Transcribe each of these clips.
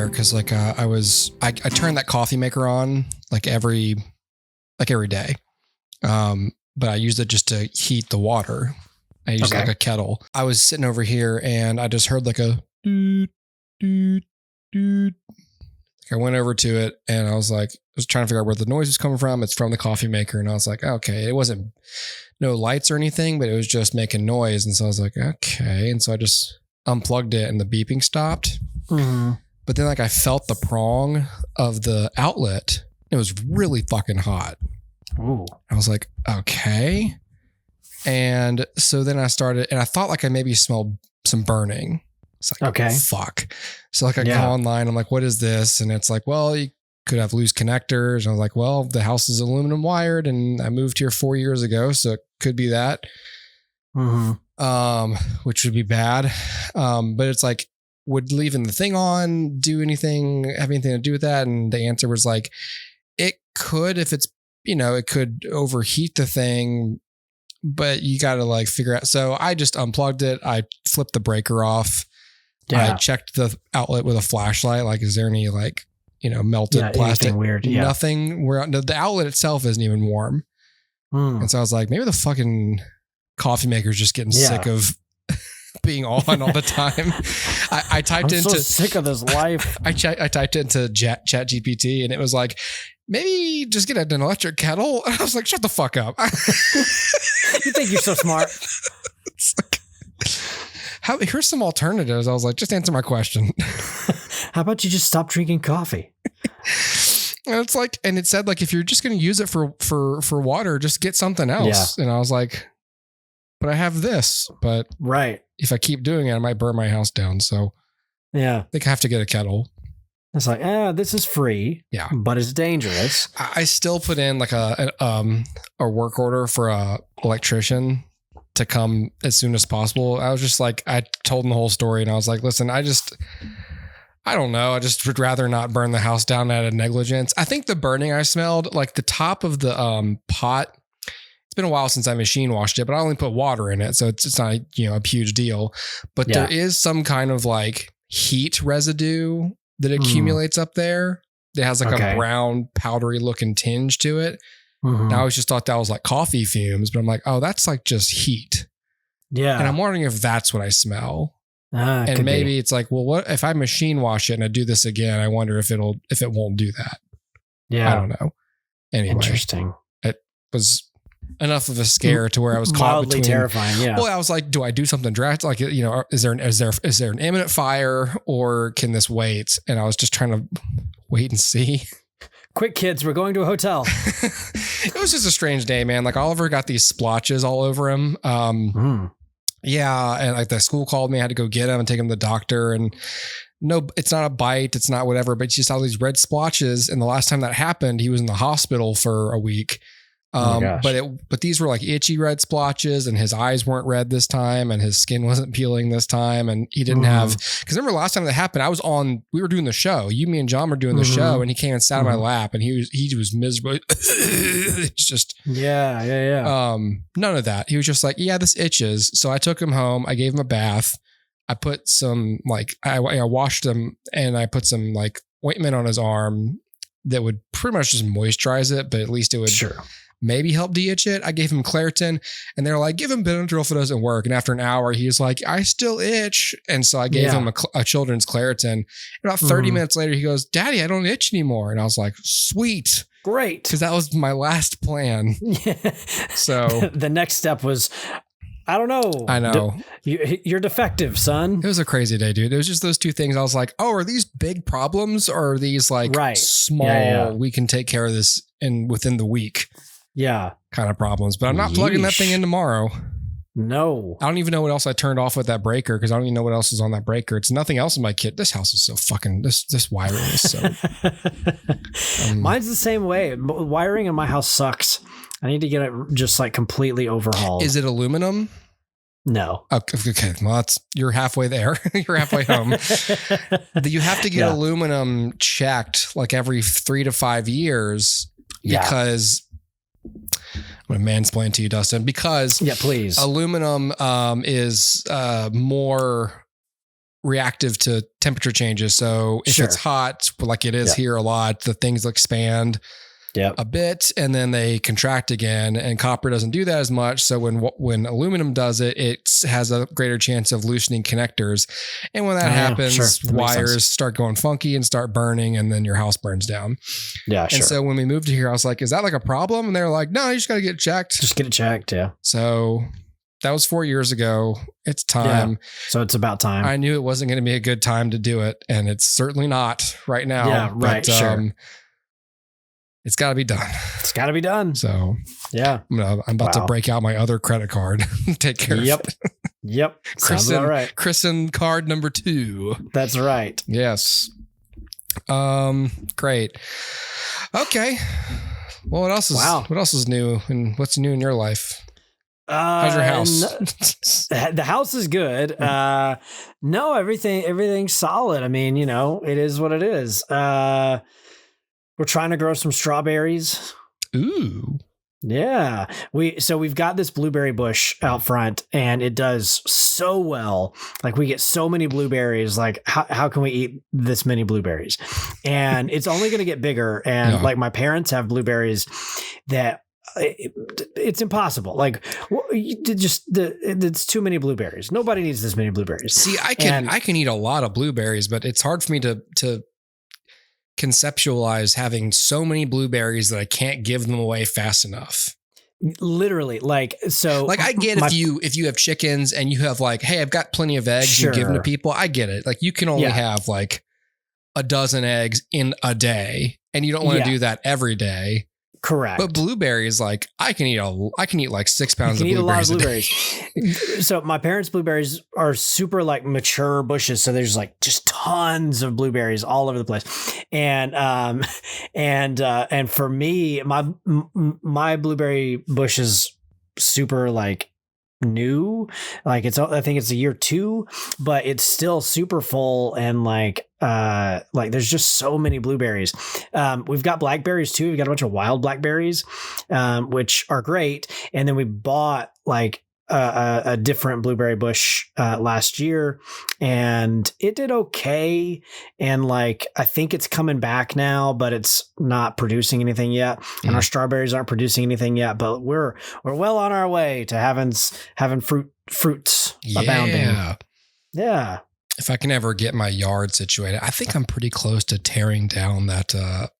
there because like I turned that coffee maker on like every day. But I used it just to heat the water. I used like a kettle. I was sitting over here and I just heard like a doot, doot, doot. I went over to it and I was trying to figure out where the noise was coming from. It's from the coffee maker. And I was like, okay, it wasn't no lights or anything, but it was just making noise. And so I was like, okay. And so I just unplugged it and the beeping stopped. Mm-hmm. But then like I felt the prong of the outlet. It was really fucking hot. Ooh. I was like, okay. And so then I started, and I thought like I maybe smelled some burning. It's like, okay, fuck. So like I go online, I'm like, what is this? And it's like, well, you could have loose connectors. And I was like, well, the house is aluminum wired and I moved here 4 years ago. So it could be that, which would be bad. But it's like, would leaving the thing on have anything to do with that? And the answer was like, it could, if it's, it could overheat the thing, but you got to like figure out. So I just unplugged it. I flipped the breaker off. Yeah. I checked the outlet with a flashlight. Like, is there any like, melted plastic? Weird. Yeah. Nothing. The outlet itself isn't even warm. And so I was like, maybe the fucking coffee maker's just getting sick of being on all the time. I typed I'm so sick of this life. I typed into Chat GPT and it was like, maybe just get an electric kettle. And I was like, shut the fuck up. You think you're so smart. Here's some alternatives. I was like, just answer my question. How about you just stop drinking coffee? And it's like, and it said like, if you're just going to use it for water, just get something else. Yeah. And I was like, but I have this, but if I keep doing it, I might burn my house down. So I think I have to get a kettle. It's like, this is free, but it's dangerous. I still put in like a work order for a electrician to come as soon as possible. I was just like, I told him the whole story and I was like, listen, I don't know. I just would rather not burn the house down out of negligence. I think the burning I smelled, like the top of the pot, it's been a while since I machine washed it, but I only put water in it. So it's not, a huge deal, but there is some kind of like heat residue that accumulates up there. It has like a brown powdery looking tinge to it. And I always just thought that was like coffee fumes, but I'm like, oh, that's like just heat. Yeah. And I'm wondering if that's what I smell. And maybe it's like, well, what if I machine wash it and I do this again? I wonder if it won't do that. Yeah. I don't know. Anyway. Interesting. It was enough of a scare to where I was caught between terrifying. Yeah. Well, I was like, do I do something drastic? Like, is there an imminent fire or can this wait? And I was just trying to wait and see. Quick, kids, we're going to a hotel. It was just a strange day, man. Like Oliver got these splotches all over him. Yeah. And like the school called me, I had to go get him and take him to the doctor. And no, it's not a bite. It's not whatever, but just all these red splotches. And the last time that happened, he was in the hospital for a week. But these were like itchy red splotches and his eyes weren't red this time and his skin wasn't peeling this time. And he didn't have, cause remember last time that happened, we were doing the show. Me and John were doing the show and he came and sat on my lap and he was miserable. It's just, none of that. He was just like, yeah, this itches. So I took him home. I gave him a bath. I put some I washed him and I put some like ointment on his arm that would pretty much just moisturize it, but at least it would maybe help de-itch it. I gave him Claritin and they're like, give him Benadryl if it doesn't work. And after an hour, he was like, I still itch. And so I gave him a children's Claritin. About 30 minutes later, he goes, Daddy, I don't itch anymore. And I was like, sweet. Great. Because that was my last plan. So the next step was, I don't know. I know. You're defective, son. It was a crazy day, dude. It was just those two things. I was like, oh, are these big problems or are these like small, we can take care of this within the week? Yeah. Kind of problems. But I'm not plugging that thing in tomorrow. No. I don't even know what else I turned off with that breaker because I don't even know what else is on that breaker. It's nothing else in my kit. This house is so fucking, this wiring is so. Mine's the same way. Wiring in my house sucks. I need to get it just like completely overhauled. Is it aluminum? No. Okay. Well, you're halfway there. You're halfway home. You have to get aluminum checked like every 3 to 5 years because I'm going to mansplain to you, Dustin, because please. Aluminum is more reactive to temperature changes. So if it's hot, like it is here a lot, the things expand a bit and then they contract again, and copper doesn't do that as much. So when aluminum does it, it has a greater chance of loosening connectors. And when that happens, wires start going funky and start burning, and then your house burns down. Yeah. And so when we moved to here, I was like, is that like a problem? And they're like, no, you just got to get it checked. Just get it checked. Yeah. So that was 4 years ago. It's time. Yeah. So it's about time. I knew it wasn't going to be a good time to do it, and it's certainly not right now. Yeah, right. But, it's got to be done. It's got to be done. So, yeah. I'm about to break out my other credit card. Take care of it. Yep. Sounds all right. Christen card number 2. That's right. Yes. Great. Okay. Well, what else is new, and what's new in your life? How's your house? The house is good. No, everything's solid. I mean, it is what it is. We're trying to grow some strawberries. Ooh. Yeah. We've got this blueberry bush out front, and it does so well. Like, we get so many blueberries. Like, how can we eat this many blueberries? And it's only going to get bigger. And like, my parents have blueberries that it's impossible. Like, it's too many blueberries. Nobody needs this many blueberries. See, I can eat a lot of blueberries, but it's hard for me to conceptualize having so many blueberries that I can't give them away fast enough. Literally, like I get if you have chickens and you have like, hey, I've got plenty of eggs, you give them to people. I get it. Like, you can only have like a dozen eggs in a day, and you don't want to do that every day. Correct. But blueberries, like, I can eat like 6 pounds of blueberries. A lot of blueberries. So my parents' blueberries are super like mature bushes. So there's like just tons of blueberries all over the place. And for me, my blueberry bush is super like new. Like, I think it's a year 2, but it's still super full, and like there's just so many blueberries. We've got blackberries too. We've got a bunch of wild blackberries, which are great. And then we bought like a different blueberry bush last year, and it did okay. And like, I think it's coming back now, but it's not producing anything yet. And our strawberries aren't producing anything yet, but we're well on our way to having fruits abounding. Yeah. If I can ever get my yard situated, I think I'm pretty close to tearing down that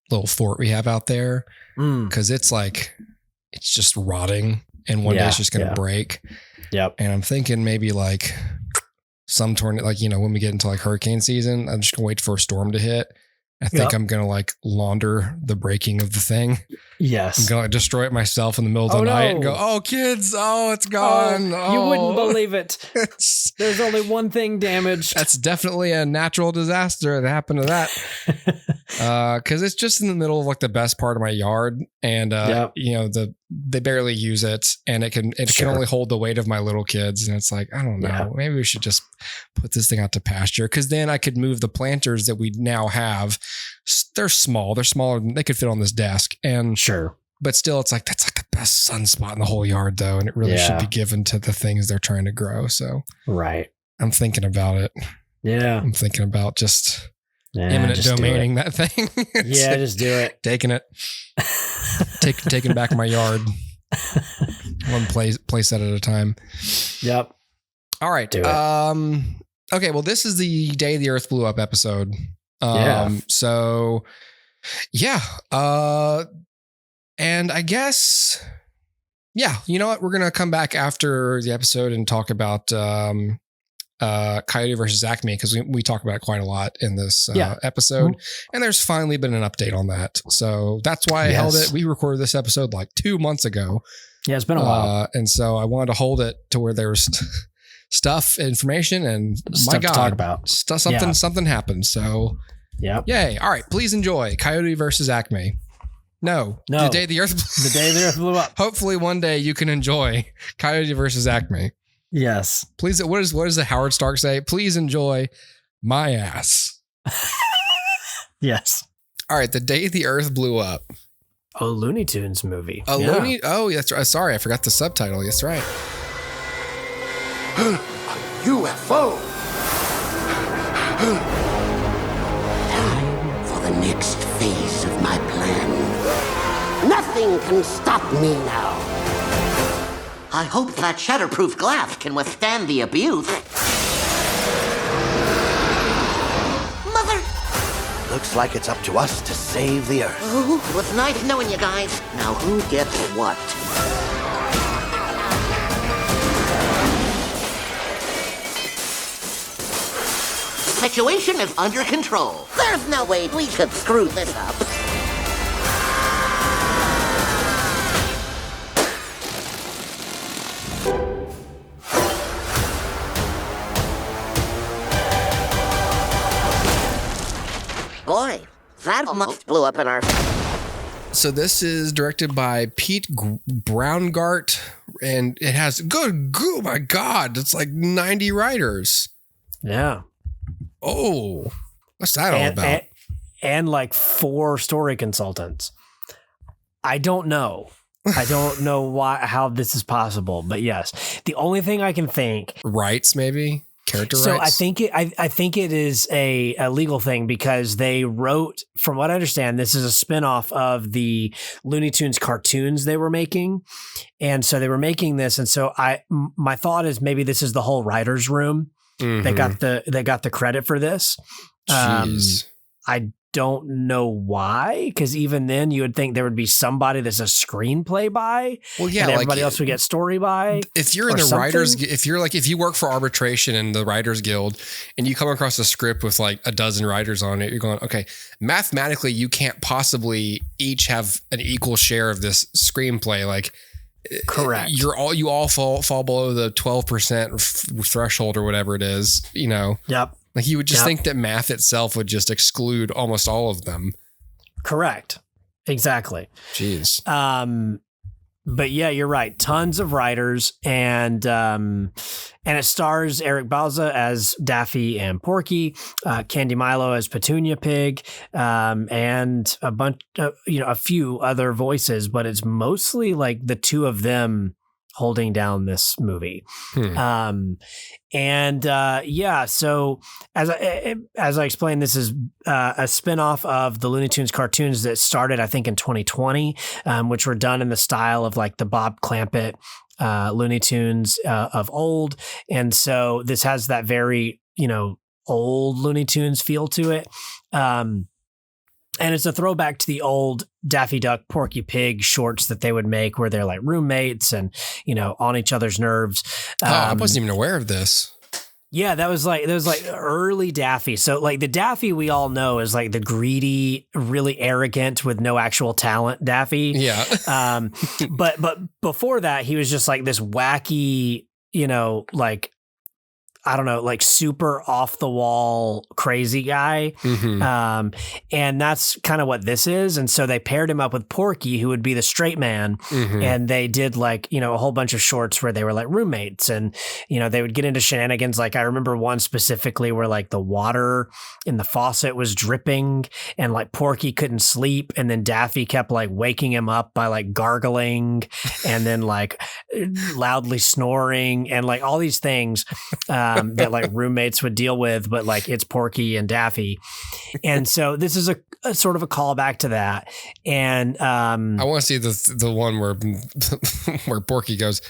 little fort we have out there, because it's just rotting, and one day it's just going to break. Yep. And I'm thinking maybe like some tornado, like, when we get into like hurricane season, I'm just going to wait for a storm to hit. I think I'm going to like launder the breaking of the thing. Yes. I'm going to destroy it myself in the middle of the night and go, oh, kids, it's gone. You wouldn't believe it. There's only one thing damaged. That's definitely a natural disaster that happened to that. Because it's just in the middle of like the best part of my yard. And, they barely use it, and it can only hold the weight of my little kids. And it's like, I don't know, maybe we should just put this thing out to pasture, because then I could move the planters that we now have. They're small. They're smaller than they could fit on this desk. And but still, it's like, that's like the best sunspot in the whole yard though. And it really should be given to the things they're trying to grow. So I'm thinking about it. Yeah. I'm thinking about just eminent domaining that thing. Just do it. Taking it. Taking back my yard. One place at a time. Yep. All right. Do it. Okay. Well, this is the Day the Earth Blew Up episode. So yeah. And I guess, you know what? We're going to come back after the episode and talk about, Coyote versus Acme, because we talk about it quite a lot in this episode, and there's finally been an update on that. So that's why I held it. We recorded this episode like 2 months ago. Yeah, it's been a while, and so I wanted to hold it to where there's information, and stuff to talk about. Something happened. So yay! All right, please enjoy Coyote versus Acme. No, the day the Earth blew up. Hopefully, one day you can enjoy Coyote versus Acme. Yes. Please. What does the Howard Stark say? Please enjoy my ass. Yes. All right. The Day the Earth Blew Up. A Looney Tunes movie. Oh, that's right. Sorry, I forgot the subtitle. That's right. A UFO. Time for the next phase of my plan. Nothing can stop me now. I hope that shatterproof glass can withstand the abuse. Mother! Looks like it's up to us to save the Earth. Oh, it was nice knowing you guys. Now who gets what? Situation is under control. There's no way we could screw this up. Boy, that almost blew up in our... So this is directed by Pete Braungart, and it has oh my God, it's like 90 writers. Yeah. Oh, what's that all about? And like 4 story consultants. I don't know. I don't know how this is possible, but yes. The only thing I can think, rights, maybe character so rights. I think it is a legal thing because they wrote, from what I understand, this is a spinoff of the Looney Tunes cartoons they were making, and so they were making this, and so my thought is maybe this is the whole writers' room. They got the credit for this. Jeez. I don't know why, because even then you would think there would be somebody that's a screenplay by. Well, yeah, and everybody else would get story by. If you're in the writers, if you work for arbitration in the Writers Guild and you come across a script with like a dozen writers on it, you're going, okay, mathematically you can't possibly each have an equal share of this screenplay. Like, correct. You all fall below the 12% threshold or whatever it is, you know. Yep. Like you would just think that math itself would just exclude almost all of them. Correct. Exactly. Jeez. But yeah, you're right. Tons of writers, and it stars Eric Balza as Daffy and Porky, Candy Milo as Petunia Pig, and a bunch, a few other voices, but it's mostly like the two of them holding down this movie. So as I explained, this is a spinoff of the Looney Tunes cartoons that started, I think, in 2020, which were done in the style of like the Bob Clampett Looney Tunes of old. And so this has that very, old Looney Tunes feel to it. And it's a throwback to the old Daffy Duck, Porky Pig shorts that they would make where they're like roommates and, on each other's nerves. I wasn't even aware of this. Yeah, that was like early Daffy. So like the Daffy we all know is like the greedy, really arrogant with no actual talent Daffy. Yeah. But before that, he was just like this wacky, like, I don't know, like super off the wall crazy guy. And that's kind of what this is. And so they paired him up with Porky, who would be the straight man. And they did like, a whole bunch of shorts where they were like roommates, and, they would get into shenanigans. Like I remember one specifically where like the water in the faucet was dripping and like Porky couldn't sleep. And then Daffy kept like waking him up by like gargling and then like loudly snoring and like all these things. That like roommates would deal with, but like it's Porky and Daffy. And so this is a sort of a callback to that. And I want to see the one where where Porky goes,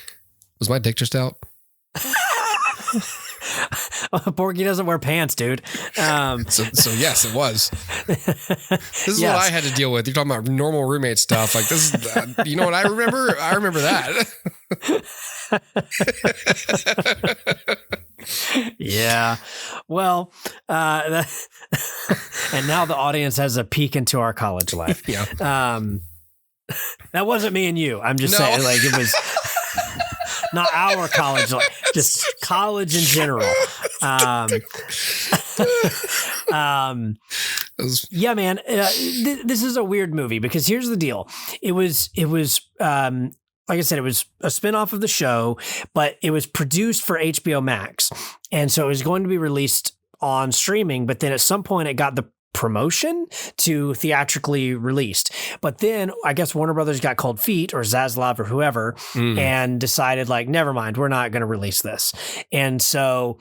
was my dick just out? Porky doesn't wear pants, dude. So yes, it was. This is what I had to deal with. You're talking about normal roommate stuff. Like this is, you know what I remember? I remember that. Yeah. Well, and now the audience has a peek into our college life. Yeah. That wasn't me and you. I'm just saying, like, it was not our college life, just college in general. Yeah, man. This is a weird movie because here's the deal. It was like I said, it was a spinoff of the show, but it was produced for HBO Max. And so it was going to be released on streaming, but then at some point it got the promotion to theatrically released. But then I guess Warner Brothers got cold feet, or Zaslav or whoever, and decided like, never mind, we're not going to release this. And so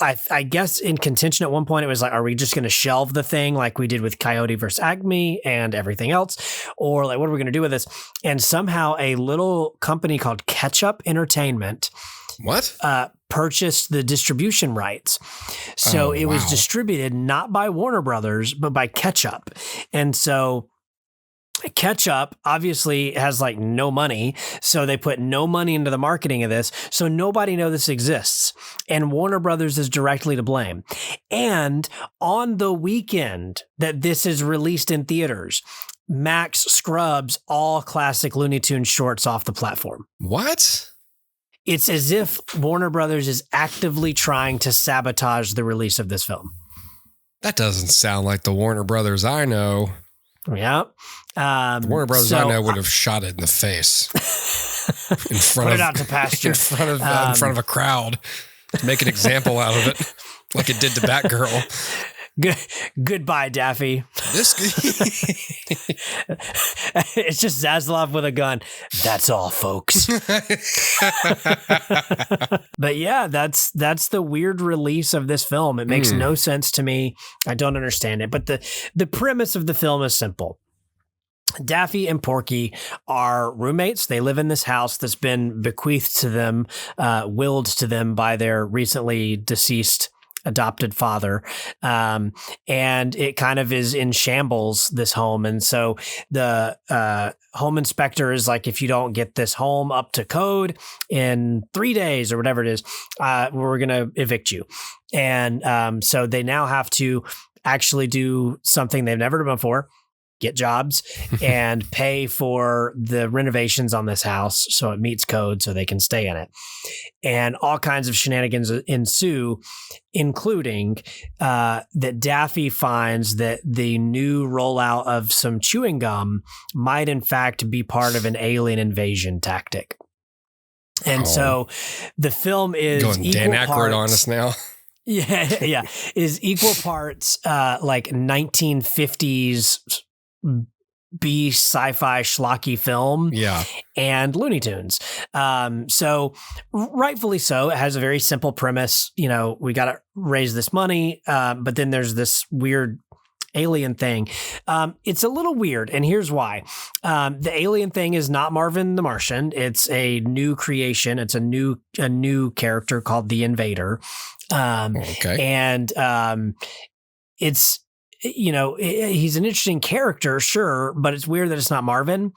I guess in contention at one point, it was like, are we just going to shelve the thing like we did with Coyote versus Acme and everything else? Or like, what are we going to do with this? And somehow a little company called Ketchup Entertainment purchased the distribution rights. So it was distributed not by Warner Brothers, but by Ketchup. And so Ketchup obviously has like no money, so they put no money into the marketing of this, so nobody knows this exists, and Warner Brothers is directly to blame. And on the weekend that this is released in theaters, Max scrubs all classic Looney Tunes shorts off the platform. What? It's as if Warner Brothers is actively trying to sabotage the release of this film. That doesn't sound like the Warner Brothers I know. Yeah. The Warner Brothers I know would have shot it in the face. In front Put of, it out to pasture. in front of a crowd to make an example out of it, like it did to Batgirl. Goodbye, Daffy. This It's just Zaslav with a gun. That's all, folks. But yeah, that's the weird release of this film. It makes no sense to me. I don't understand it. But the premise of the film is simple. Daffy and Porky are roommates. They live in this house that's been bequeathed to them, willed to them by their recently deceased adopted father. And it kind of is in shambles, this home. And so the home inspector is like, if you don't get this home up to code in 3 days or whatever it is, we're going to evict you. And so they now have to actually do something they've never done before. Get jobs and pay for the renovations on this house so it meets code so they can stay in it. And all kinds of shenanigans ensue, including that Daffy finds that the new rollout of some chewing gum might in fact be part of an alien invasion tactic. And so the film is going Dan Aykroyd on us now. Yeah. Is equal parts like 1950s B sci-fi schlocky film, and Looney Tunes. So rightfully so, it has a very simple premise. You know, we got to raise this money, but then there's this weird alien thing. It's a little weird, and here's why. The alien thing is not Marvin the Martian. It's a new creation. It's a new character called the Invader. And it's, you know, he's an interesting character, sure, but it's weird that it's not Marvin.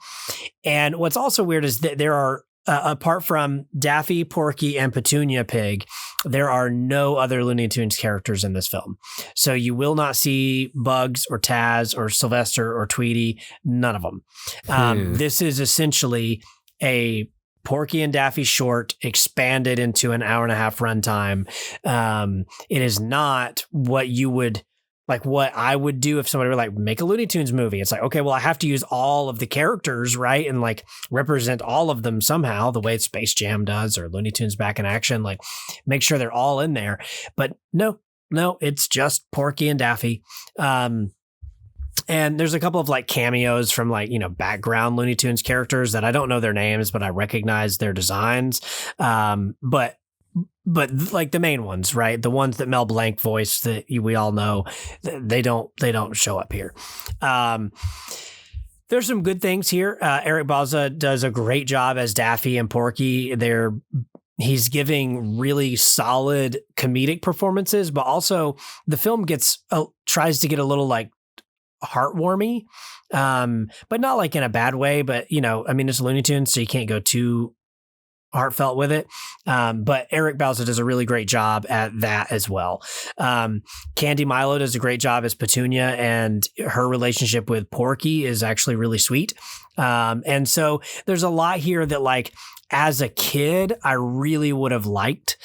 And what's also weird is that there are, apart from Daffy, Porky, and Petunia Pig, there are no other Looney Tunes characters in this film. So you will not see Bugs or Taz or Sylvester or Tweety, none of them. This is essentially a Porky and Daffy short expanded into an hour-and-a-half runtime. It is not what you would... like what I would do if somebody were like, make a Looney Tunes movie. It's like, okay, well, I have to use all of the characters, right? And like represent all of them somehow, the way Space Jam does or Looney Tunes Back in Action, like make sure they're all in there. But no, it's just Porky and Daffy. And there's a couple of like cameos from like, you know, background Looney Tunes characters that I don't know their names, but I recognize their designs. But like the main ones, right? The ones that Mel Blanc voiced that we all know, they don't show up here. There's some good things here. Eric Bauza does a great job as Daffy and Porky. He's giving really solid comedic performances, but also the film tries to get a little like heartwarmy, but not like in a bad way. But you know, I mean, it's Looney Tunes, so you can't go too heartfelt with it. But Eric Bauza does a really great job at that as well. Candy Milo does a great job as Petunia, and her relationship with Porky is actually really sweet. And so there's a lot here that like, as a kid, I really would have liked,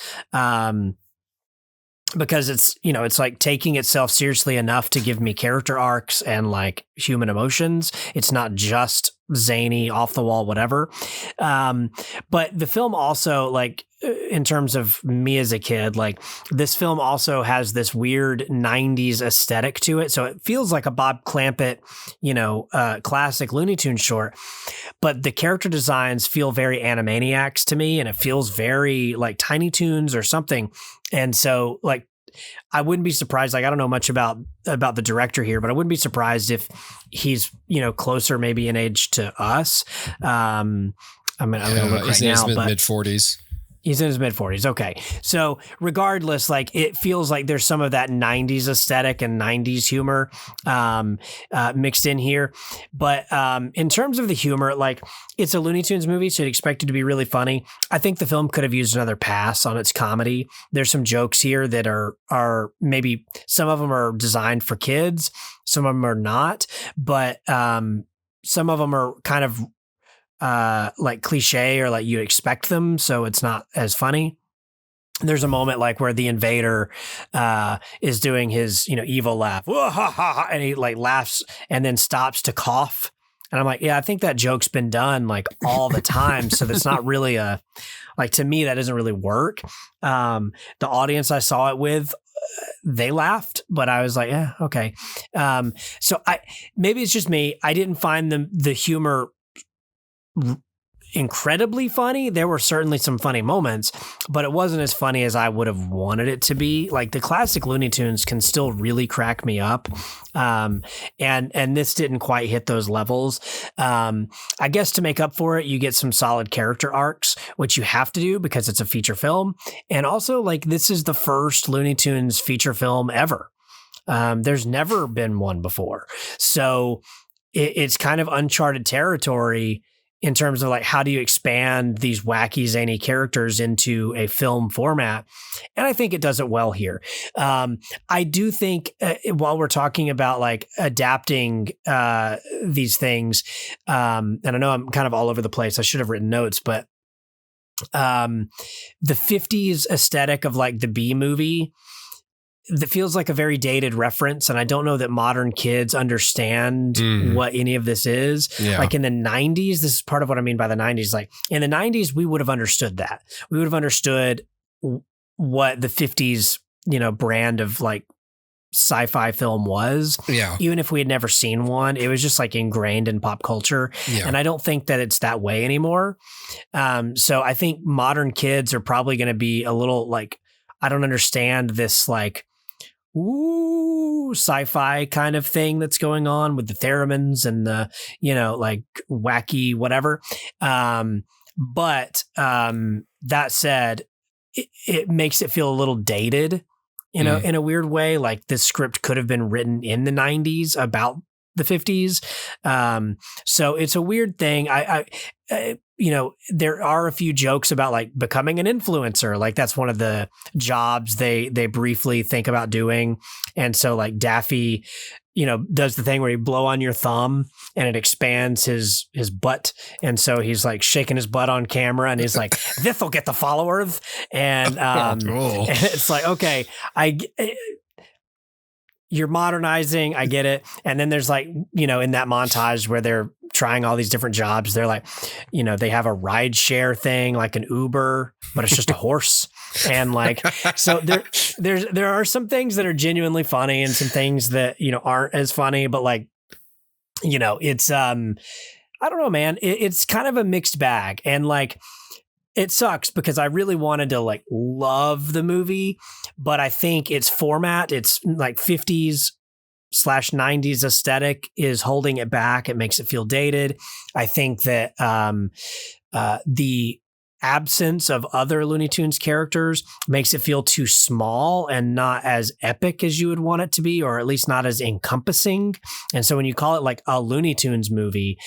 because it's, you know, it's like taking itself seriously enough to give me character arcs and like human emotions. It's not just zany, off the wall, whatever. But the film also, like, in terms of me as a kid, like, this film also has this weird 90s aesthetic to it. So it feels like a Bob Clampett, classic Looney Tunes short, but the character designs feel very Animaniacs to me, and it feels very like Tiny Toons or something. And so, like, I wouldn't be surprised. Like, I don't know much about the director here, but I wouldn't be surprised if he's, closer maybe in age to us. I'm going to look right now, but mid-40s. He's in his mid-40s. Okay. So regardless, like, it feels like there's some of that 90s aesthetic and 90s humor mixed in here. But in terms of the humor, like, it's a Looney Tunes movie, so you'd expect it to be really funny. I think the film could have used another pass on its comedy. There's some jokes here that are maybe, some of them are designed for kids, some of them are not, but some of them are kind of like cliche, or like you expect them, so it's not as funny. There's a moment like where the invader is doing his evil laugh, and he like laughs and then stops to cough, and I'm like, yeah, I think that joke's been done like all the time, so that's not really to me, that doesn't really work. The audience I saw it with, they laughed, but I was like, yeah, okay. So maybe it's just me, I didn't find the humor incredibly funny. There were certainly some funny moments, but it wasn't as funny as I would have wanted it to be. Like, the classic Looney Tunes can still really crack me up. And this didn't quite hit those levels. I guess to make up for it, you get some solid character arcs, which you have to do because it's a feature film. And also, like, this is the first Looney Tunes feature film ever. There's never been one before. So it's kind of uncharted territory in terms of like, how do you expand these wacky, zany characters into a film format? And I think it does it well here. I do think while we're talking about like adapting these things, and I know I'm kind of all over the place, I should have written notes, but the 50s aesthetic of like the B movie, that feels like a very dated reference, and I don't know that modern kids understand what any of this is. Yeah. Like in the 90s, this is part of what I mean by the 90s. Like in the 90s, we would have understood that. We would have understood what the 50s, brand of like sci-fi film was. Yeah. Even if we had never seen one, it was just like ingrained in pop culture. Yeah. And I don't think that it's that way anymore. So I think modern kids are probably going to be a little like, I don't understand this like, sci-fi kind of thing that's going on with the theremins and the, like wacky whatever. But that said, it makes it feel a little dated, in a weird way. Like this script could have been written in the 90s about the 50s. So it's a weird thing. There are a few jokes about like becoming an influencer. Like that's one of the jobs they briefly think about doing. And so like Daffy, does the thing where you blow on your thumb and it expands his butt. And so he's like shaking his butt on camera and he's like, this'll get the followers. And, and it's like, okay, you're modernizing. I get it. And then there's like, in that montage where they're trying all these different jobs, they're like, they have a ride share thing, like an Uber, but it's just a horse. And like, so there are some things that are genuinely funny and some things that, aren't as funny, but like, it's, I don't know, man, it's kind of a mixed bag. And like, it sucks because I really wanted to like love the movie, but I think its format, it's like 50s/90s aesthetic is holding it back. It makes it feel dated. I think that the absence of other Looney Tunes characters makes it feel too small and not as epic as you would want it to be, or at least not as encompassing. And so when you call it like a Looney Tunes movie,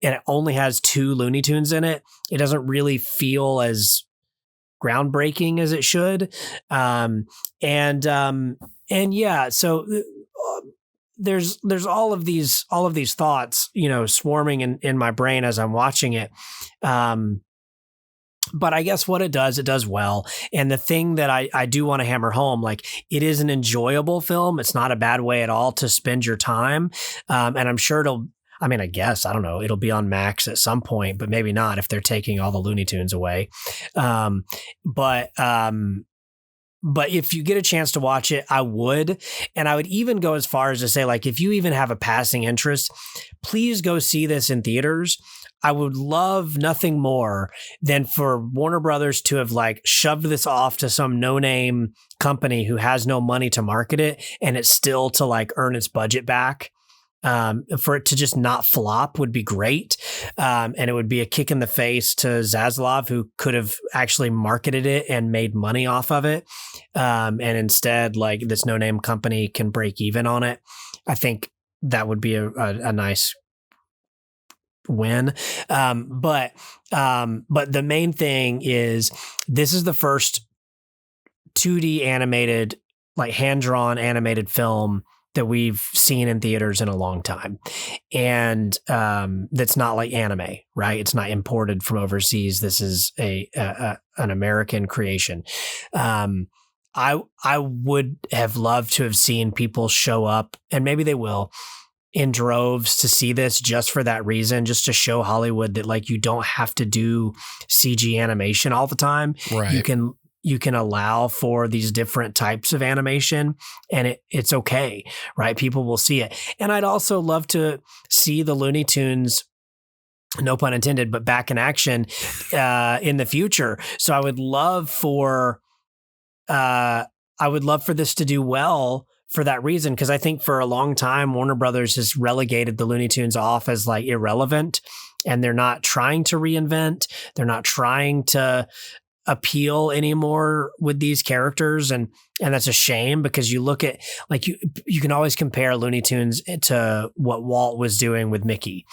and it only has 2 Looney Tunes in it, it doesn't really feel as groundbreaking as it should. And yeah, so there's all of these thoughts, swarming in my brain as I'm watching it. But I guess what it does well. And the thing that I do want to hammer home, like it is an enjoyable film. It's not a bad way at all to spend your time. And I'm sure I mean, I guess, I don't know, it'll be on Max at some point, but maybe not if they're taking all the Looney Tunes away. But if you get a chance to watch it, I would. And I would even go as far as to say, like, if you even have a passing interest, please go see this in theaters. I would love nothing more than for Warner Brothers to have like shoved this off to some no-name company who has no money to market it, and it's still to like earn its budget back. For it to just not flop would be great. And it would be a kick in the face to Zaslav, who could have actually marketed it and made money off of it. And instead, like, this no-name company can break even on it. I think that would be a nice win. But the main thing is, this is the first 2D animated, like hand-drawn animated film that we've seen in theaters in a long time. And that's not like anime, right? It's not imported from overseas. This is an American creation. I would have loved to have seen people show up, and maybe they will, in droves to see this just for that reason, just to show Hollywood that, like, you don't have to do CG animation all the time. Right. You can allow for these different types of animation, and it's okay, right? People will see it. And I'd also love to see the Looney Tunes, no pun intended, but back in action in the future. So I would love for this to do well for that reason, because I think for a long time, Warner Brothers has relegated the Looney Tunes off as like irrelevant, and they're not trying to reinvent. They're not trying to appeal anymore with these characters, and that's a shame, because you look at, like, you can always compare Looney Tunes to what Walt was doing with Mickey,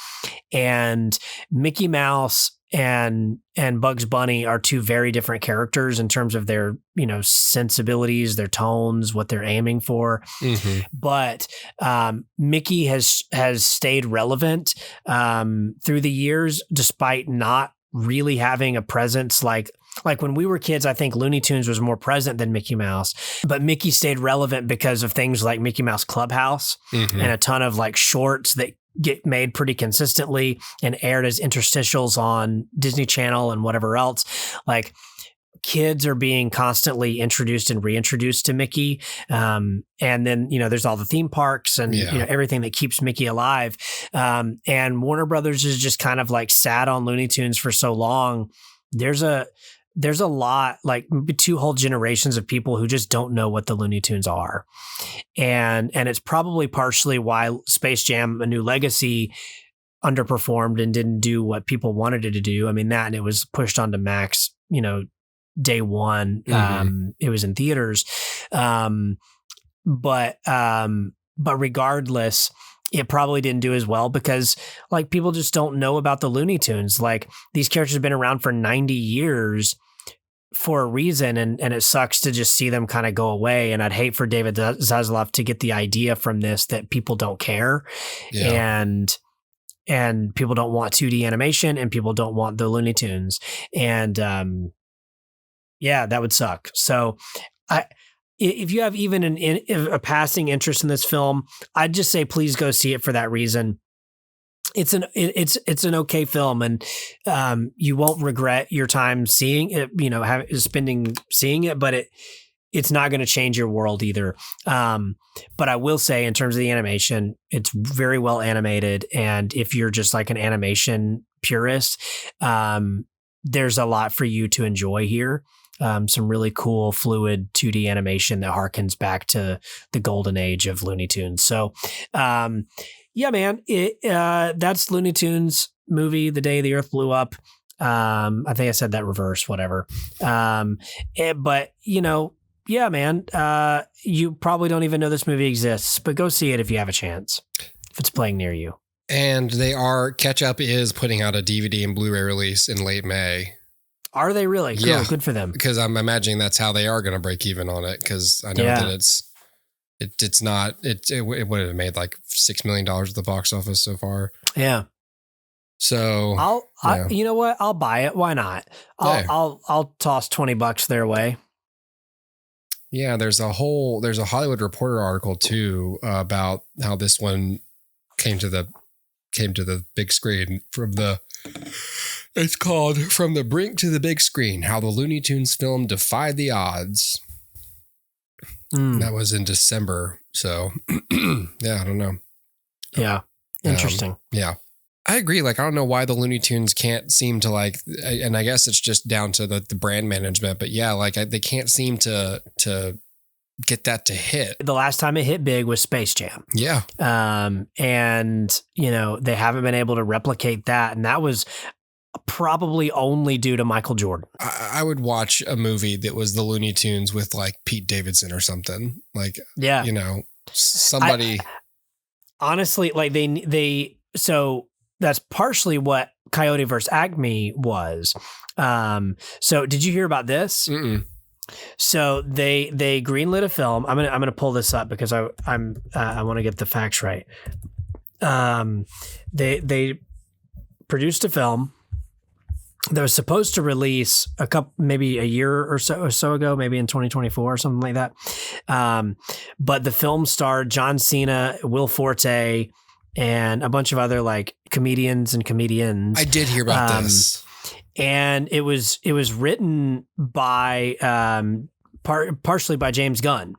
and Mickey Mouse and Bugs Bunny are two very different characters in terms of their, you know, sensibilities, their tones, what they're aiming for. Mm-hmm. But Mickey has stayed relevant through the years, despite not really having a presence like when we were kids. I think Looney Tunes was more present than Mickey Mouse, but Mickey stayed relevant because of things like Mickey Mouse Clubhouse, mm-hmm. and a ton of like shorts that get made pretty consistently and aired as interstitials on Disney Channel and whatever else. Like, kids are being constantly introduced and reintroduced to Mickey. And then, you know, there's all the theme parks and, you know, everything that keeps Mickey alive. And Warner Brothers has just kind of like sat on Looney Tunes for so long. There's a lot, like two whole generations of people who just don't know what the Looney Tunes are. And it's probably partially why Space Jam: A New Legacy underperformed and didn't do what people wanted it to do. I mean, that, and it was pushed onto Max, you know, day one. Mm-hmm. It was in theaters. But regardless, it probably didn't do as well because, like, people just don't know about the Looney Tunes. Like, these characters have been around for 90 years for a reason, and it sucks to just see them kind of go away. And I'd hate for David Zaslav to get the idea from this that people don't care, and people don't want 2D animation, and people don't want the Looney Tunes, and that would suck. So if you have even a passing interest in this film, I'd just say please go see it for that reason. It's an okay film, and you won't regret your time seeing it, you know, seeing it, but it's not going to change your world either. But I will say, in terms of the animation, it's very well animated, and if you're just like an animation purist, there's a lot for you to enjoy here. Some really cool fluid 2D animation that harkens back to the golden age of Looney Tunes. So, yeah, man, that's Looney Tunes movie, The Day the Earth Blew Up. I think I said that reverse, whatever. But, you know, yeah, man, you probably don't even know this movie exists, but go see it if you have a chance, if it's playing near you. And Catch Up is putting out a DVD and Blu-ray release in late May. Are they really? Cool. Yeah. Good for them. Because I'm imagining that's how they are going to break even on it. Because I know that it would have made like $6 million at the box office so far. Yeah. So you know what? I'll buy it. Why not? I'll toss $20 their way. Yeah. There's a Hollywood Reporter article too about how this one came to the came to the big screen it's called From the Brink to the Big Screen, How the Looney Tunes Film Defied the Odds. That was in December. So yeah, I don't know. Yeah. Interesting. Yeah. I agree. Like, I don't know why the Looney Tunes can't seem to like, and I guess it's just down to the brand management, but yeah, like they can't seem to get that to hit. The last time it hit big was Space Jam. Yeah. And they haven't been able to replicate that. And that was probably only due to Michael Jordan. I would watch a movie that was the Looney Tunes with like Pete Davidson or something. Like, yeah, somebody. Honestly, like so that's partially what Coyote versus Acme was. So did you hear about this? Mm-mm. So they greenlit a film. I'm gonna pull this up because I want to get the facts right. They produced a film that was supposed to release maybe a year or so ago, maybe in 2024 or something like that. But the film starred John Cena, Will Forte, and a bunch of other like comedians and comedians. I did hear about this. And it was written by partially by James Gunn.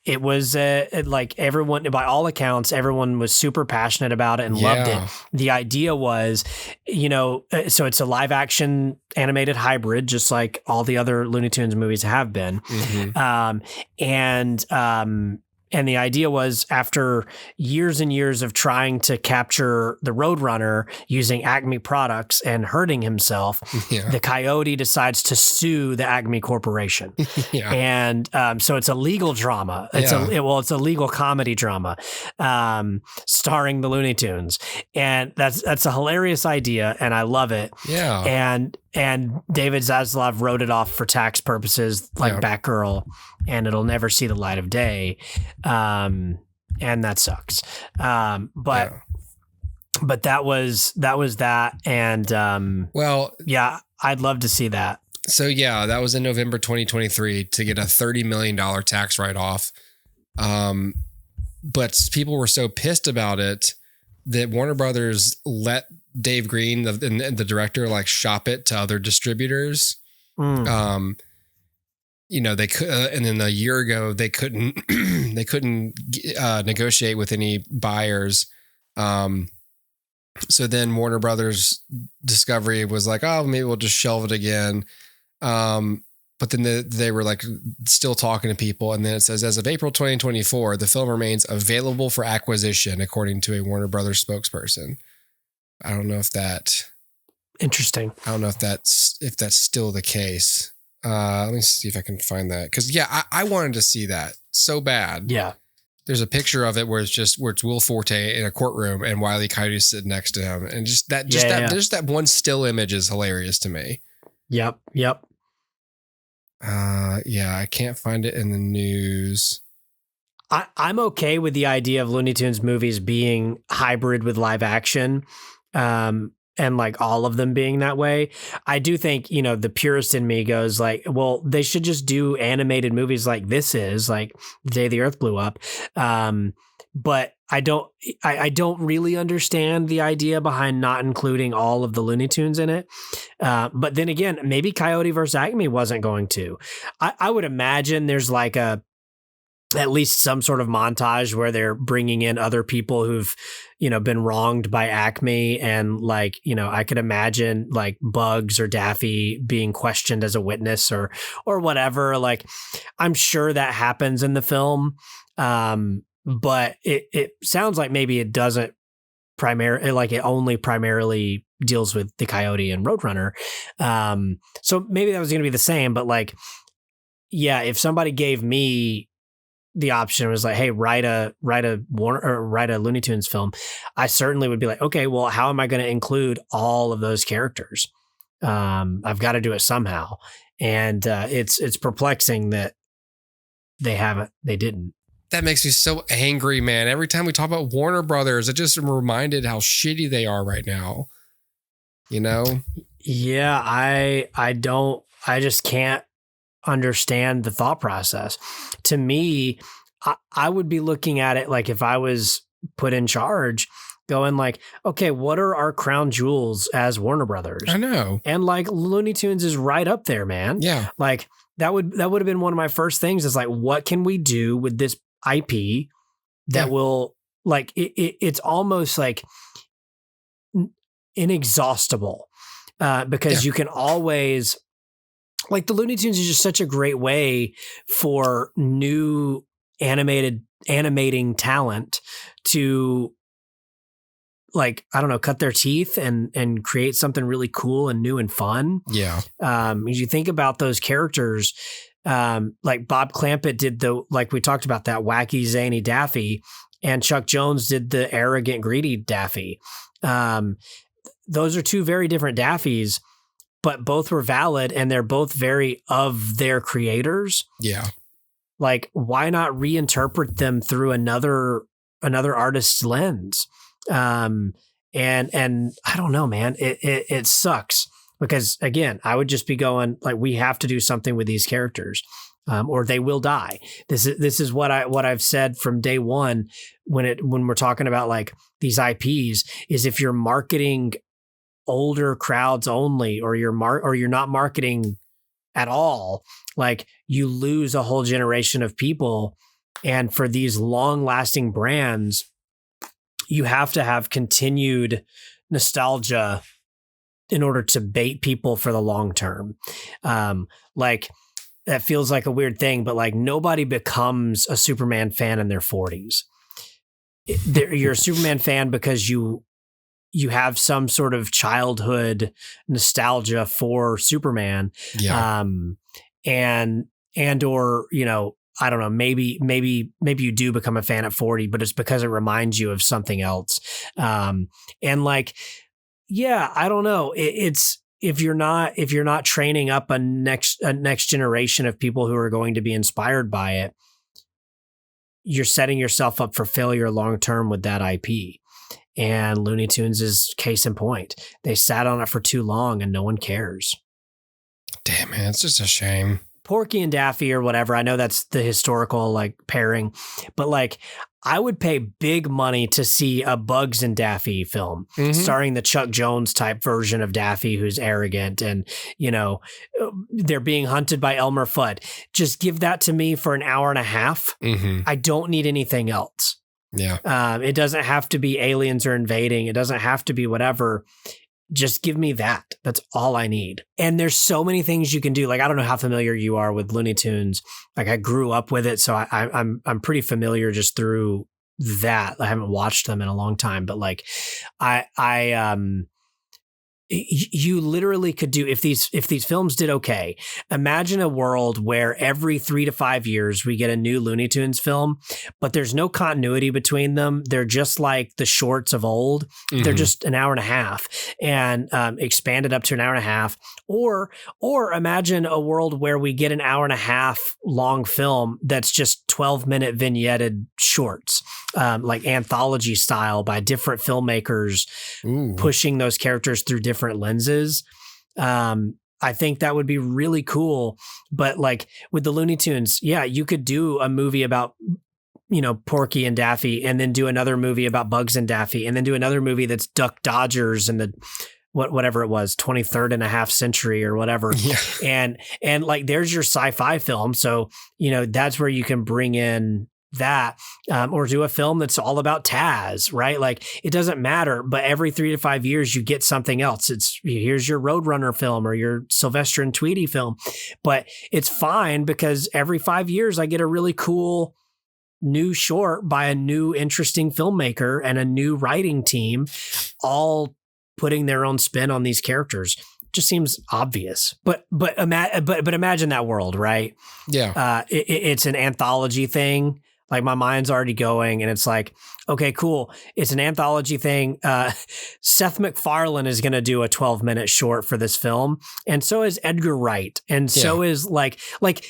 It was like everyone, by all accounts, everyone was super passionate about it and loved it. The idea was, so it's a live action animated hybrid, just like all the other Looney Tunes movies have been. Mm-hmm. And the idea was, after years and years of trying to capture the Roadrunner using Acme products and hurting himself, the Coyote decides to sue the Acme Corporation. And so it's a legal drama. It's a legal comedy drama starring the Looney Tunes. And that's a hilarious idea, and I love it. And David Zaslav wrote it off for tax purposes, like Batgirl, and it'll never see the light of day. And that sucks. But that was that. And I'd love to see that. So that was in November 2023 to get a $30 million tax write-off. But people were so pissed about it that Warner Brothers let Dave Green, the director, like shop it to other distributors. They could, and then a year ago they couldn't negotiate with any buyers. So then Warner Brothers Discovery was like, oh, maybe we'll just shelve it again. But then they were like still talking to people. And then it says, as of April 2024, the film remains available for acquisition, according to a Warner Brothers spokesperson. I don't know if that. Interesting. I don't know if that's still the case. Let me see if I can find that. Cause I wanted to see that so bad. Yeah. There's a picture of it where it's Will Forte in a courtroom and Wile E. Coyote sitting next to him. And just that one still image is hilarious to me. Yep. I can't find it in the news. I'm okay with the idea of Looney Tunes movies being hybrid with live action, and like all of them being that way. I do think, the purist in me goes like, well, they should just do animated movies like this is, like The Day the Earth Blew Up. But I don't really understand the idea behind not including all of the Looney Tunes in it. But then again, maybe Coyote vs. Acme wasn't going to. I would imagine there's like at least some sort of montage where they're bringing in other people who've, been wronged by Acme. And like, I could imagine like Bugs or Daffy being questioned as a witness or whatever. Like, I'm sure that happens in the film. But it sounds like maybe it doesn't it only primarily deals with the Coyote and Roadrunner. So maybe that was going to be the same, but like, if somebody gave me the option, was like, hey, write a Looney Tunes film, I certainly would be like, okay, well, how am I going to include all of those characters? I've got to do it somehow. And it's perplexing that they didn't. That makes me so angry, man. Every time we talk about Warner Brothers, it just reminded how shitty they are right now. Yeah, I just can't understand the thought process. To me, I would be looking at it like if I was put in charge, going like, okay, what are our crown jewels as Warner Brothers? I know. And like Looney Tunes is right up there, man. Yeah. Like that would have been one of my first things is like, what can we do with this IP that will like, it's almost like inexhaustible because you can always, like the Looney Tunes is just such a great way for new animating talent to like, I don't know, cut their teeth and create something really cool and new and fun. Yeah. As you think about those characters, like Bob Clampett did like we talked about that wacky, zany Daffy, and Chuck Jones did the arrogant, greedy Daffy. Those are two very different Daffys, but both were valid and they're both very of their creators. Yeah. Like, why not reinterpret them through another artist's lens? And I don't know, man, it sucks because again, I would just be going like, we have to do something with these characters, or they will die. This is what I've said from day one when we're talking about like these IPs is if you're marketing older crowds only, or you're not marketing at all, like you lose a whole generation of people. And for these long lasting brands, you have to have continued nostalgia in order to bait people for the long term. Like that feels like a weird thing, but like nobody becomes a Superman fan in their 40s. You're a Superman fan because you have some sort of childhood nostalgia for Superman. Yeah. And or, you know, I don't know, maybe you do become a fan at 40, but it's because it reminds you of something else. And like, yeah, I don't know. It's if you're not training up a next generation of people who are going to be inspired by it, you're setting yourself up for failure long term with that IP. And Looney Tunes is case in point. They sat on it for too long and no one cares. Damn, man, it's just a shame. Porky and Daffy or whatever. I know that's the historical like pairing, but like I would pay big money to see a Bugs and Daffy film starring the Chuck Jones type version of Daffy, who's arrogant and, you know, they're being hunted by Elmer Fudd. Just give that to me for an hour and a half. I don't need anything else. Yeah. It doesn't have to be aliens are invading. It doesn't have to be whatever. Just give me that. That's all I need. And there's so many things you can do. Like, I don't know how familiar you are with Looney Tunes. Like I grew up with it. So I'm pretty familiar just through that. I haven't watched them in a long time, but like you literally could do if these films did okay. Imagine a world where every 3 to 5 years we get a new Looney Tunes film, but there's no continuity between them. They're just like the shorts of old. They're just an hour and a half and expanded up to an hour and a half. Or imagine a world where we get an hour and a half long film that's just 12-minute vignetted shorts, like anthology style by different filmmakers pushing those characters through different lenses. I think that would be really cool. But like with the Looney Tunes, yeah, you could do a movie about, you know, Porky and Daffy, and then do another movie about Bugs and Daffy, and then do another movie that's Duck Dodgers and the whatever it was, 23rd and a half century or whatever. Yeah. And like there's your sci-fi film. So, you know, that's where you can bring in that, or do a film that's all about Taz, right? Like it doesn't matter, but every 3 to 5 years you get something else. Here's your Roadrunner film or your Sylvester and Tweety film, but it's fine because every 5 years I get a really cool new short by a new interesting filmmaker and a new writing team, all putting their own spin on these characters. Just seems obvious, but imagine that world, right? Yeah. It's an anthology thing. Like my mind's already going and it's like, okay, cool. It's an anthology thing. Seth MacFarlane is going to do a 12-minute short for this film. And so is Edgar Wright. And so is like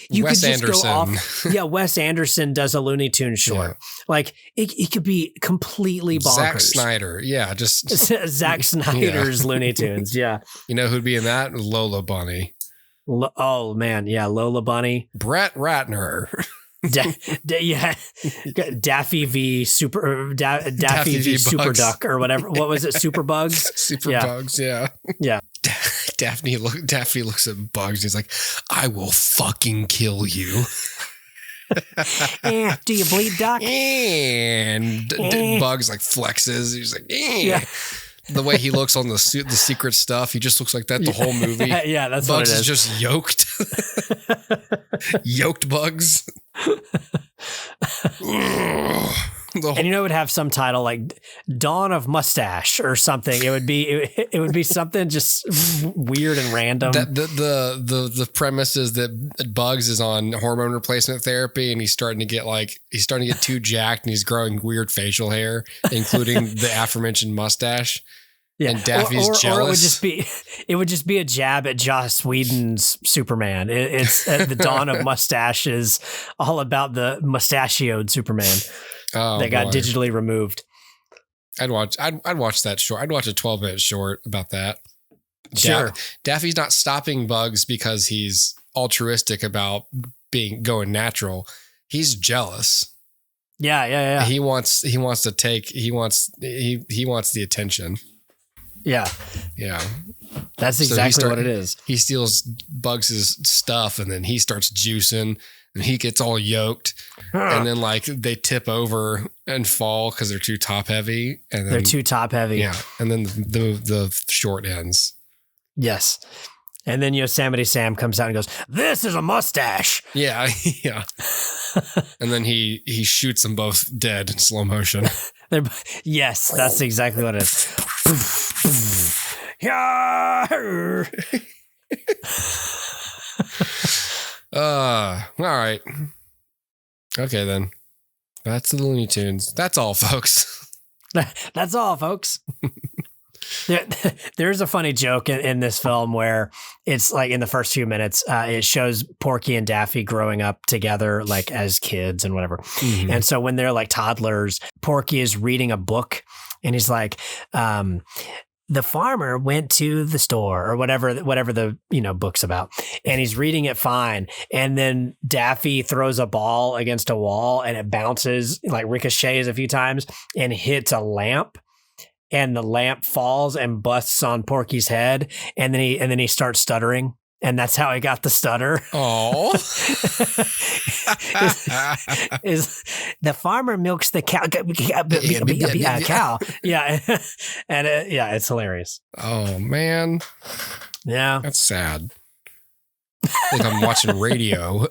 you Wes could just Anderson. go off. Yeah. Wes Anderson does a Looney Tunes short. Yeah. Like it could be completely bonkers. Zack Snyder. Yeah. Just Zack Snyder's Looney Tunes. Yeah. You know who'd be in that? Lola Bunny. Oh man. Yeah. Lola Bunny. Brett Ratner. Yeah, Daffy v Super Daffy v Super Bugs. Duck or whatever. What was it? Super Bugs. Bugs. Yeah. Yeah. Daffy looks at Bugs. He's like, "I will fucking kill you." Do you bleed, Doc? And Bugs like flexes. He's like, Yeah. The way he looks on the secret stuff, he just looks like that the whole movie. Yeah, that's Bugs what it is just yoked. Yoked Bugs. And it would have some title like Dawn of Mustache or something. It would be something just weird and random. The premise is that Bugs is on hormone replacement therapy and he's starting to get too jacked and he's growing weird facial hair, including the aforementioned mustache. Yeah. And Daffy's jealous. Or it would just be a jab at Joss Whedon's Superman. It's the Dawn of Mustache is all about the mustachioed Superman. That got digitally removed. I'd watch that short. I'd watch a 12-minute short about that. Sure. Daffy's not stopping Bugs because he's altruistic about going natural. He's jealous. Yeah. He wants the attention. Yeah. Yeah. That's exactly what it is. He steals Bugs' stuff and then he starts juicing and he gets all yoked. And then like they tip over and fall because they're too top heavy. And then, they're too top heavy. Yeah. And then the short ends. Yes. And then Yosemite Sam comes out and goes, "This is a mustache." Yeah. Yeah. And then he shoots them both dead in slow motion. Yes, that's exactly what it is. All right. Okay, then. That's the Looney Tunes. That's all, folks. That's all, folks. There's a funny joke in this film where it's like in the first few minutes, it shows Porky and Daffy growing up together, like as kids and whatever. Mm-hmm. And so when they're like toddlers, Porky is reading a book and he's like, the farmer went to the store or whatever the, book's about. And he's reading it fine. And then Daffy throws a ball against a wall and it bounces, like ricochets a few times and hits a lamp. And the lamp falls and busts on Porky's head. And then he starts stuttering. And that's how he got the stutter. Oh, is the farmer milks the cow? Cow. Yeah, and it's hilarious. Oh man, yeah, that's sad. I think I'm watching radio.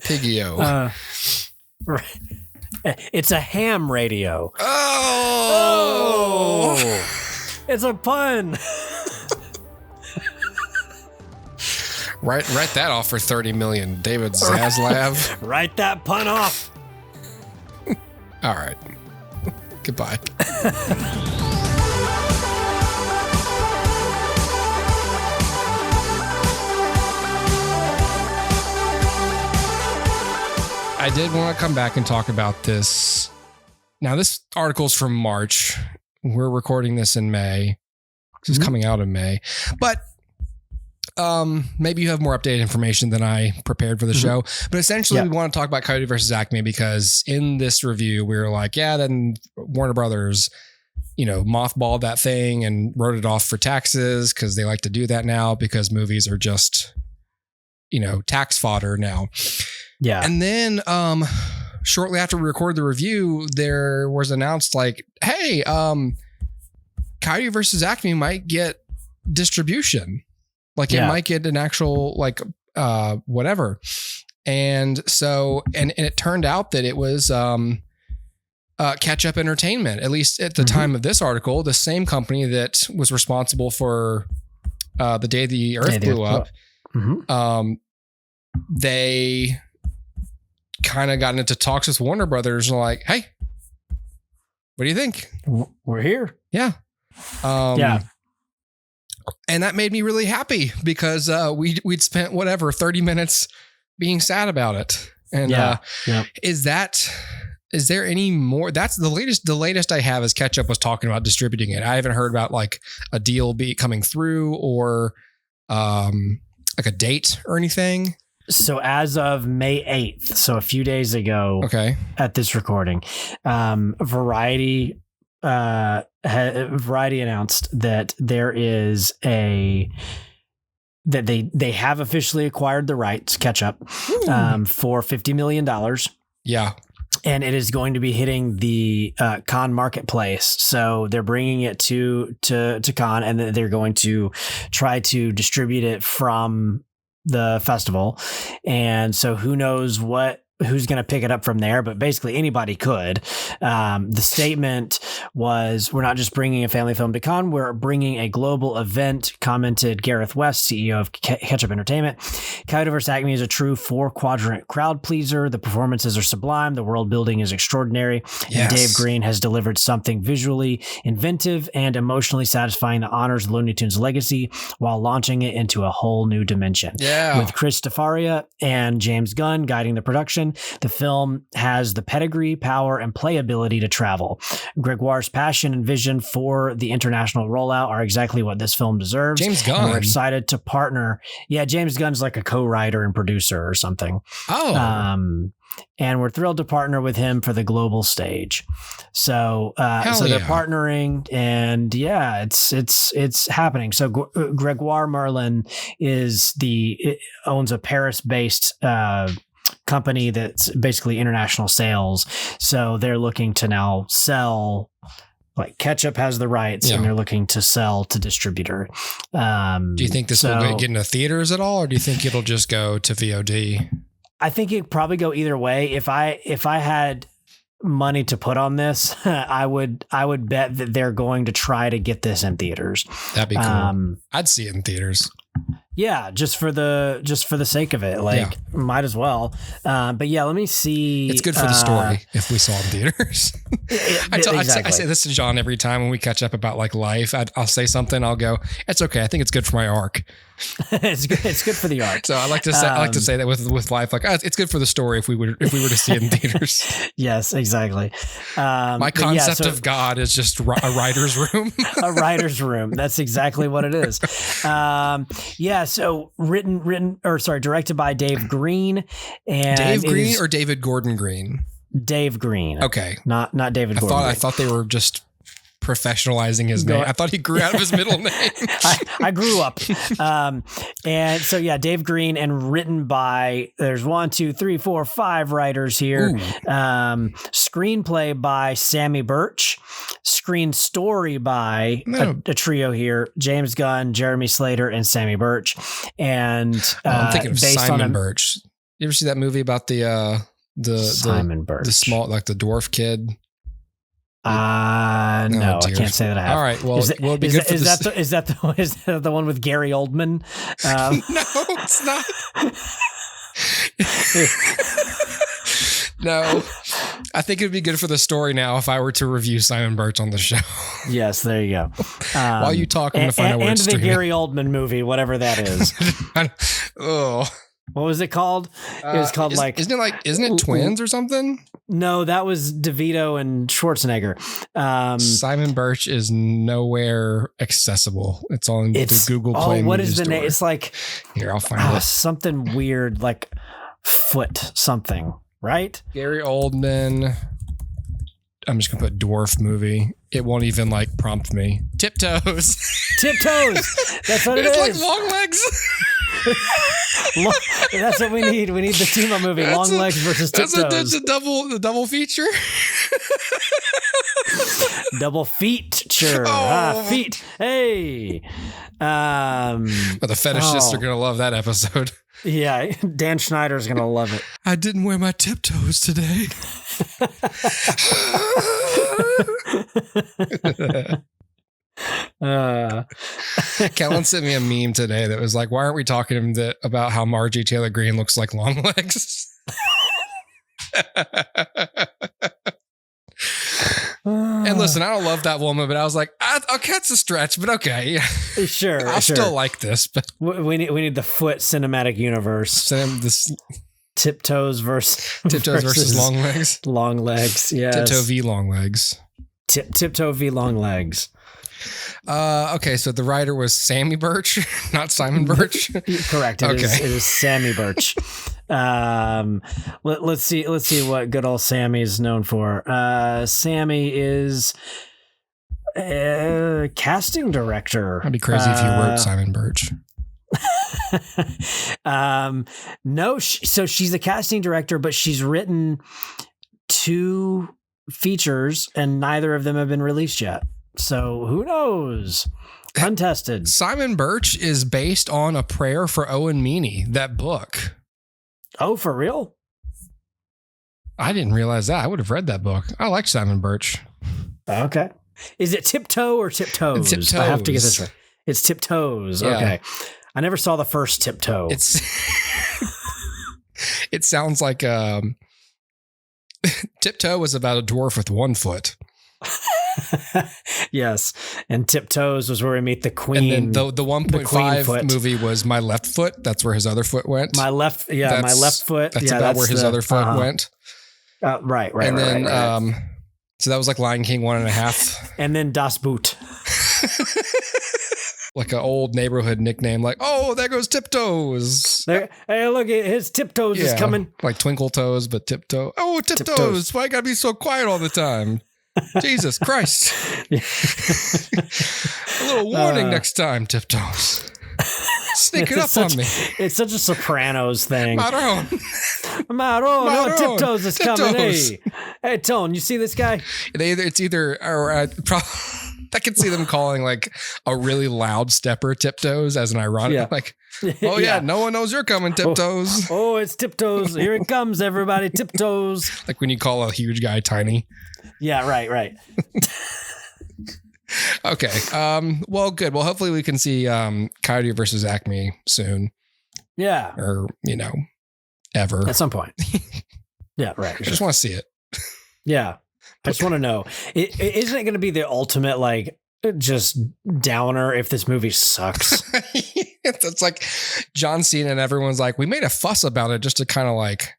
Piggy-O. Right. It's a ham radio. Oh. It's a pun. Write that off for 30 million, David Zaslav. Write that pun off. All right. Goodbye. I did want to come back and talk about this. Now, this article's from March. We're recording this in May. This is coming out in May. But maybe you have more updated information than I prepared for the show. But essentially, we want to talk about Coyote versus Acme because in this review, we were like, then Warner Brothers, mothballed that thing and wrote it off for taxes because they like to do that now because movies are just, tax fodder now. Yeah. And then shortly after we recorded the review, there was announced like, hey, Coyote versus Acme might get distribution. Like it might get an actual whatever. And so, and it turned out that it was Catch Up Entertainment, at least at the time of this article, the same company that was responsible for The Day the Earth Blew Up. They kind of got into talks with Warner Brothers and like, hey, what do you think? We're here. Yeah. And that made me really happy because we'd spent 30 minutes being sad about it. And is there any more? That's the latest I have is Catch Up was talking about distributing it. I haven't heard about like a deal coming through or like a date or anything? So as of May 8th, so a few days ago, Okay. at this recording, Variety announced that there is that they have officially acquired the rights, catch up, for $50 million. Yeah. And it is going to be hitting the Cannes marketplace. So they're bringing it to Cannes, and they're going to try to distribute it from the festival. And so who knows who's going to pick it up from there, but basically anybody could. The statement was, we're not just bringing a family film to Cannes, we're bringing a global event, commented Gareth West, CEO of Ketchup Entertainment. Coyote vs. Acme is a true 4-quadrant crowd pleaser. The performances are sublime. The world building is extraordinary. Yes. And Dave Green has delivered something visually inventive and emotionally satisfying that honors Looney Tunes legacy while launching it into a whole new dimension. Yeah. With Chris Tafaria and James Gunn guiding the production, the film has the pedigree, power, and playability to travel. Gregoire's passion and vision for the international rollout are exactly what this film deserves. James Gunn. And we're excited to partner. Yeah, James Gunn's like a co-writer and producer or something. Oh. And we're thrilled to partner with him for the global stage. So they're partnering, and yeah, it's happening. So Gregoire Merlin owns a Paris-based company that's basically international sales. So they're looking to now sell, like Ketchup has the rights, and they're looking to sell to distributor. Do you think this will get into theaters at all, or do you think it'll just go to VOD? I think it'd probably go either way. If I had money to put on this, I would bet that they're going to try to get this in theaters. That'd be cool. I'd see it in theaters. Yeah, just for the sake of it, might as well. But yeah, let me see. It's good for the story if we saw it in theaters. Exactly. I say this to John every time when we catch up about like life. I'll say something. I'll go, "It's okay. I think it's good for my arc." It's good for the arc. So I like to say that with life, like it's good for the story if we were to see it in theaters. Yes, exactly. My concept of God is just a writer's room. A writer's room. That's exactly what it is. So directed by Dave Green, and Dave Green or David Gordon Green? Dave Green. Okay, not David Gordon. I thought they were just professionalizing his name. I thought he grew out of his middle name. I grew up. And so, yeah, Dave Green, and written by, there's 5 writers here. Screenplay by Sammy Birch. Screen story by a trio here, James Gunn, Jeremy Slater, and Sammy Birch. And I'm thinking of Simon Birch. You ever see that movie about the Simon Birch, the small, like the dwarf kid? No, I can't say that I have. All right. Well, it'd be good for is that the one with Gary Oldman? No, it's not. No, I think it'd be good for the story now if I were to review Simon Birch on the show. Yes, there you go. While you talk, I'm going to find out where it's streaming. And the Gary Oldman movie, whatever that is. Oh. What was it called? It was called isn't it Twins or something? No, that was DeVito and Schwarzenegger. Simon Birch is nowhere accessible. It's on the Google Play. What Movie is the Store. name? It's like here. I'll find it. Something weird, like foot something, right? Gary Oldman. I'm just gonna put dwarf movie. It won't even like prompt me. Tiptoes. Tiptoes. That's what it is. It's like Long Legs. That's what we need. We need the team up movie. Long Legs versus Tiptoes. That's a double feature. Double feature. Feet. Hey. The fetishists are gonna love that episode. Yeah, Dan Schneider's gonna love it. I didn't wear my tiptoes today. Kellen sent me a meme today that was like, why aren't we talking about how Margie Taylor Greene looks like Long Legs? And listen, I don't love that woman, but I was like, okay, it's a stretch, but okay. Sure. I still like this, but we need the foot cinematic universe. Tiptoes versus Long Legs. Long Legs, yes. Tiptoe v Long Legs. Tiptoe v Long Legs. Okay, so the writer was Sammy Birch, not Simon Birch. Correct. It is Sammy Birch. Let's see what good old Sammy is known for. Sammy is a casting director. I'd be crazy if you wrote Simon Birch. No, so she's a casting director, but she's written 2 features and neither of them have been released yet. So who knows? Untested. Simon Birch is based on A Prayer for Owen Meany, that book. Oh, for real? I didn't realize that. I would have read that book. I like Simon Birch. Okay. Is it Tiptoe or Tiptoes? Tiptoes. I have to get this right. It's Tiptoes. Yeah. Okay. I never saw the first Tiptoe. It sounds like Tiptoe was about a dwarf with 1 foot. Yes. And Tiptoes was where we meet the queen. And then the 1.5 movie was My Left Foot. That's where his other foot went. My left foot. That's about where his other foot went. Right. And then, right. So that was like Lion King 1.5. And then Das Boot. Like an old neighborhood nickname, like, oh, there goes Tiptoes. Hey, look, his Tiptoes is coming. Like Twinkle Toes, but Tiptoe. Oh, Tiptoes. Why gotta be so quiet all the time? Jesus Christ. A little warning next time, Tiptoes. Sneak it up on me. It's such a Sopranos thing. Maron. No, Tiptoes is coming. Hey, Tone, you see this guy? It's either, or I could see them calling like a really loud stepper Tiptoes as an ironic, like, oh yeah, no one knows you're coming, Tiptoes. Oh, it's Tiptoes. Here it comes, everybody, Tiptoes. Like when you call a huge guy tiny. Yeah, right. Okay. Well, good. Well, hopefully we can see Coyote versus Acme soon. Yeah. Or, ever. At some point. Yeah, right. I just want to see it. Yeah. I just want to know, isn't it going to be the ultimate, like, just downer if this movie sucks? It's like John Cena and everyone's like, we made a fuss about it just to kind of like,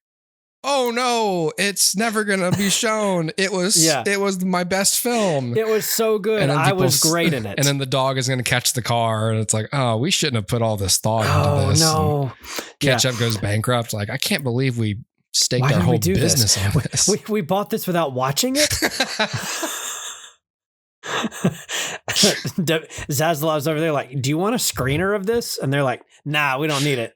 oh no, it's never going to be shown. It was my best film. It was so good. I was great in it. And then the dog is going to catch the car and it's like, oh, we shouldn't have put all this thought into this. Oh, no. Ketchup goes bankrupt. Like, I can't believe we staked our whole business on this. We bought this without watching it? Zaslav's over there like, do you want a screener of this? And they're like, nah, we don't need it.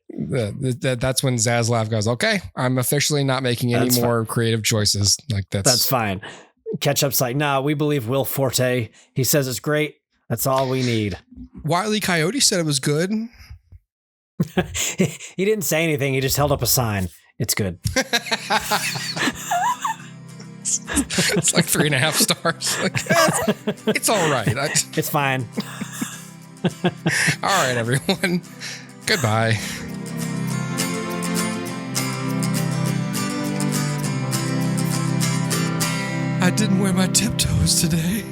That's when Zaslav goes, okay, I'm officially not making any more creative choices. Like that's fine. Ketchup's like, nah, we believe Will Forte. He says it's great. That's all we need. Wile E. Coyote said it was good. He didn't say anything. He just held up a sign. It's good. It's like 3.5 stars. Like, it's all right. It's fine. All right, everyone. Goodbye. I didn't wear my tiptoes today.